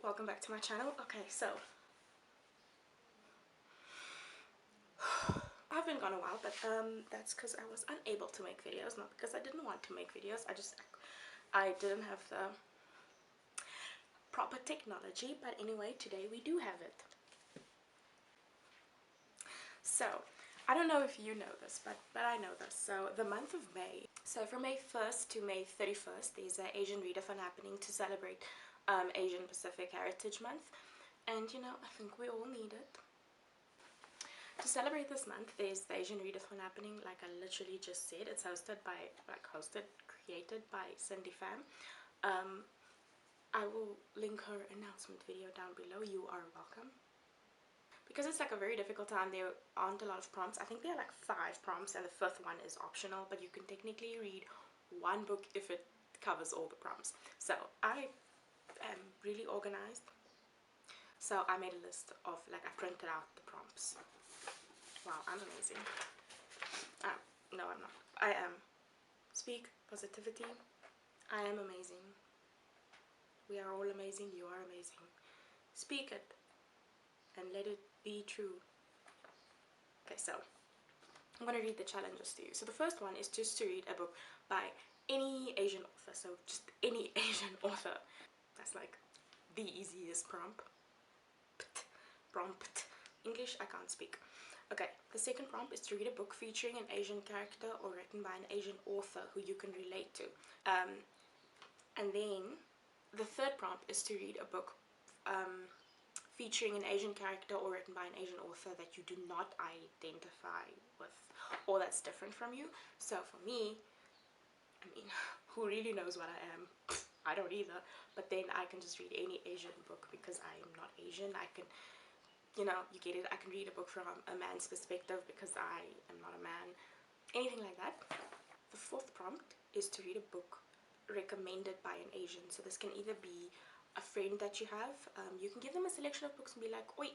welcome back to my channel. Okay, so I've been gone a while, but that's because I was unable to make videos, not because I didn't want to make videos. I didn't have the proper technology. But anyway, today we do have it. So I don't know if you know this, but I know this. So the month of May, so from May 1st to May 31st, there's an Asian readathon happening to celebrate Asian Pacific Heritage Month. And you know, I think we all need it. To celebrate this month, there's the Asian readathon happening, like I literally just said. It's created by Cindy Pham. I will link her announcement video down below. You are welcome. Because it's like a very difficult time, there aren't a lot of prompts. I think there are like 5 prompts and the 5th one is optional, but you can technically read one book if it covers all the prompts. So I am really organized. So I made a list of, like, I printed out the prompts. Wow, I'm amazing. No, I'm not. I am. Speak positivity. I am amazing. We are all amazing. You are amazing. Speak it and let it be true. Okay, so I'm going to read the challenges to you. So the first one is just to read a book by any Asian author. So just any Asian author. That's like the easiest prompt. English I can't speak. Okay, the second prompt is to read a book featuring an Asian character or written by an Asian author who you can relate to. And then the third prompt is to read a book featuring an Asian character or written by an Asian author that you do not identify with or that's different from you. So for me, I mean, who really knows what I am? I don't either. But then I can just read any Asian book because I am not Asian. I can, you know, you get it. I can read a book from a man's perspective because I am not a man. Anything like that. The fourth prompt is to read a book recommended by an Asian. So this can either be a friend that you have. You can give them a selection of books and be like, oi,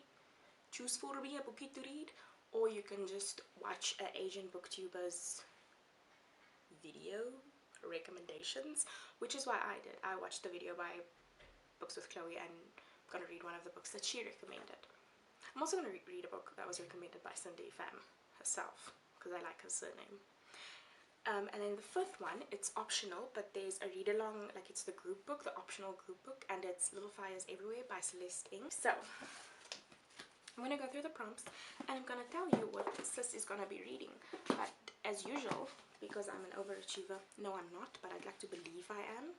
choose for me a bookie to read. Or you can just watch an Asian booktuber's video recommendations, which is why I did. I watched the video by Books with Chloe and I'm going to read one of the books that she recommended. I'm also going to read a book that was recommended by Cindy Pham herself because I like her surname. And then the fifth one, it's optional, but there's a read-along, like it's the group book, the optional group book, and it's Little Fires Everywhere by Celeste Ng. So I'm going to go through the prompts and I'm going to tell you what sis is going to be reading. But as usual, because I'm an overachiever, no I'm not, but I'd like to believe I am,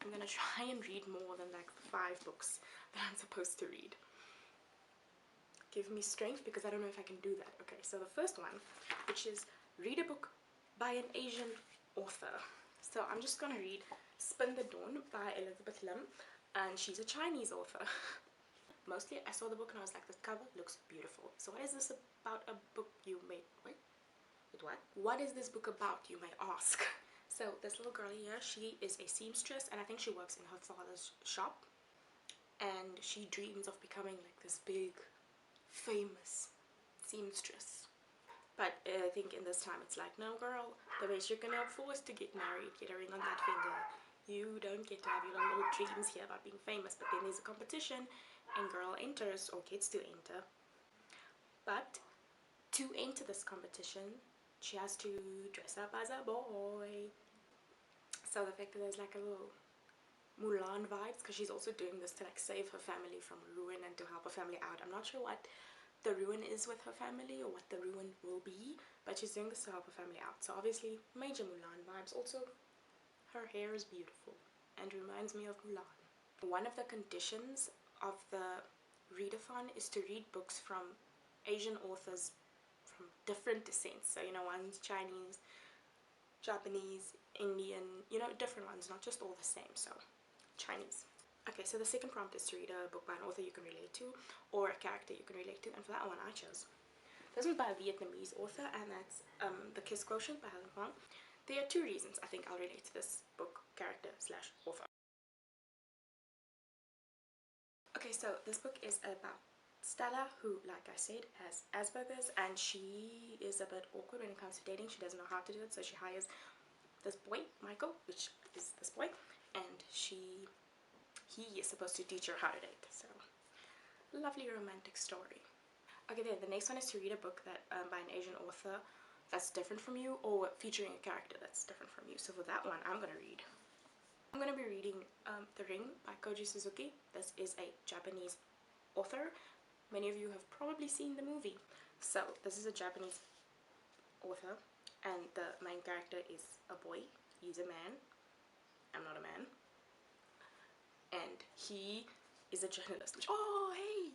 I'm going to try and read more than like 5 books that I'm supposed to read. Give me strength because I don't know if I can do that. Okay, so the first one, which is read a book by an Asian author. So I'm just going to read Spin the Dawn by Elizabeth Lim, and she's a Chinese author. Mostly I saw the book and I was like, the cover looks beautiful. So what is this about a book you made? Wait, what? What is this book about, you may ask? So this little girl here, she is a seamstress and I think she works in her father's shop. And she dreams of becoming like this big, famous seamstress. But I think in this time it's like, no girl, the best you can hope for is to get married, get a ring on that finger. You don't get to have your little dreams here about being famous. But then there's a competition and girl enters or gets to enter. But to enter this competition, she has to dress up as a boy. So the fact that there's like a little Mulan vibes, because she's also doing this to like save her family from ruin and to help her family out. I'm not sure what the ruin is with her family or what the ruin will be, but she's doing this to help her family out. So obviously major Mulan vibes. Also her hair is beautiful and reminds me of Mulan. One of the conditions of the readathon is to read books from Asian authors from different descents. So, you know, one's Chinese, Japanese, Indian, you know, different ones, not just all the same. So Chinese. Okay, so the second prompt is to read a book by an author you can relate to or a character you can relate to, and for that one I chose. This one's by a Vietnamese author, and that's The Kiss Quotient by Helen Huang. There are 2 reasons I think I'll relate to this book, character / author. Okay, so this book is about Stella, who, like I said, has Asperger's, and she is a bit awkward when it comes to dating. She doesn't know how to do it, so she hires this boy, Michael, which is this boy, and he is supposed to teach her how to date. So, lovely romantic story. Okay, then the next one is to read a book that by an Asian author that's different from you, or featuring a character that's different from you. So for that one, I'm gonna be reading The Ring by Koji Suzuki. This is a Japanese author. Many of you have probably seen the movie. So this is a Japanese author, and the main character is a boy. He's a man. I'm not a man. And he is a journalist. Which, oh, hey!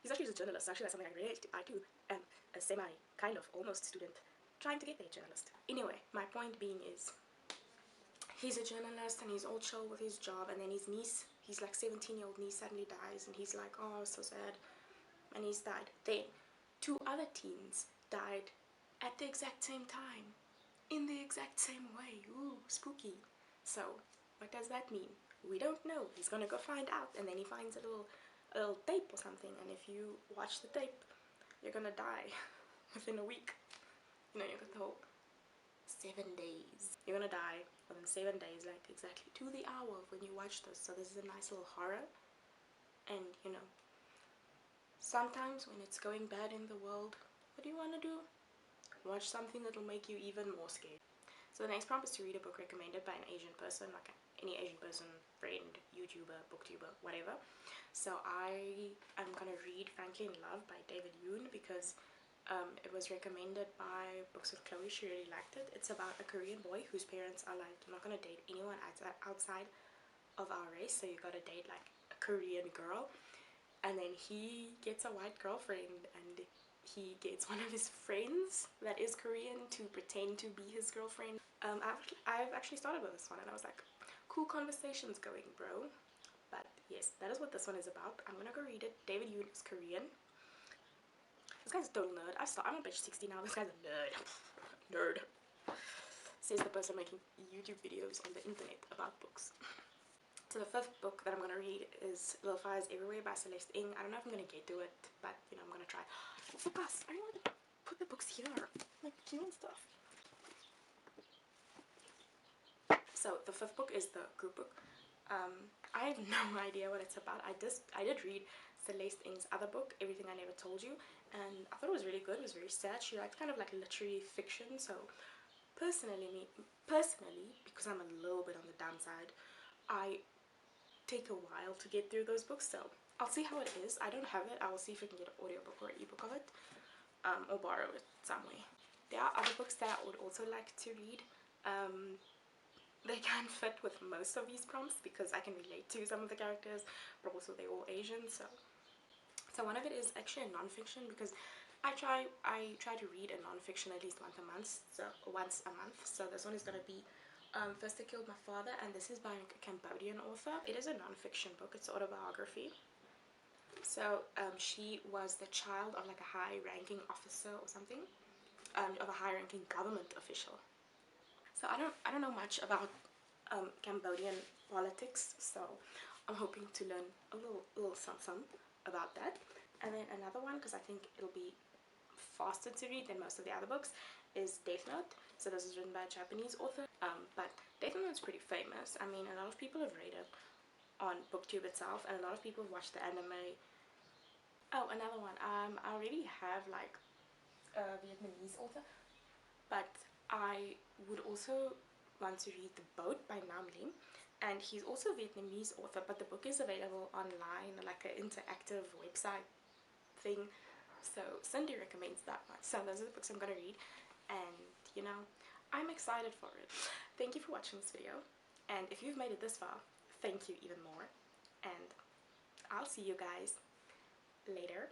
He's actually a journalist. Actually, that's something I relate to. I too am a kind of, almost student trying to get there journalist. Anyway, my point being is, he's a journalist and he's all chill with his job, and then his niece, his like 17-year-old niece suddenly dies, and he's like, oh, so sad, and he's died. Then 2 other teens died at the exact same time, in the exact same way. Ooh, spooky. So what does that mean? We don't know. He's gonna go find out, and then he finds a little tape or something, and if you watch the tape, you're gonna die within a week. You know, you got the whole 7 days. You're gonna die within 7 days, like exactly to the hour when you watch this. So this is a nice little horror. And you know, sometimes when it's going bad in the world, what do you want to do? Watch something that'll make you even more scared. So the next prompt is to read a book recommended by an Asian person, like any Asian person, friend, YouTuber, booktuber, whatever. So I am gonna read Frankly in Love by David Yoon, because it was recommended by Books with Chloe. She really liked it. It's about a Korean boy whose parents are like, you're not gonna date anyone outside of our race, so you gotta date like a Korean girl. And then he gets a white girlfriend, and he gets one of his friends that is Korean to pretend to be his girlfriend. I've actually started with this one, and I was like, cool conversations going, bro. But yes, that is what this one is about. I'm gonna go read it. David Yoon is Korean. This guy's a total nerd. I'm on page 60 now. This guy's a nerd. Nerd. Says the person making YouTube videos on the internet about books. So the 5th book that I'm gonna read is Little Fires Everywhere by Celeste Ng. I don't know if I'm gonna get to it, but you know, I'm gonna try. Focus! I want to put the books here, like cute and stuff. So the 5th book is the group book. I have no idea what it's about. I did read Celeste Ng's other book, Everything I Never Told You, and I thought it was really good. It was very sad. She likes kind of like literary fiction. So personally, because I'm a little bit on the dumb side, I take a while to get through those books. So I'll see how it is. I don't have it. I will see if I can get an audiobook or an ebook of it, or borrow it some way. There are other books that I would also like to read. They can't fit with most of these prompts because I can relate to some of the characters, but also they're all Asian. So one of it is actually a non-fiction, because I try to read a non-fiction at least once a month. So this one is gonna be First I Killed My Father, and this is by a Cambodian author. It is a non-fiction book. It's autobiography. So she was the child of like a high-ranking officer or something, of a high-ranking government official. So I don't know much about Cambodian politics, so I'm hoping to learn a little something about that. And then another one, because I think it'll be faster to read than most of the other books, is Death Note. So this is written by a Japanese author, but Death Note is pretty famous. I mean, a lot of people have read it on BookTube itself, and a lot of people have watched the anime. Oh, another one. I already have like a Vietnamese author, but I would also want to read The Boat by Nam Lim, and he's also a Vietnamese author, but the book is available online, like an interactive website thing. So Cindy recommends that one. So those are the books I'm gonna read, and you know, I'm excited for it. Thank you for watching this video, and if you've made it this far, thank you even more, and I'll see you guys later.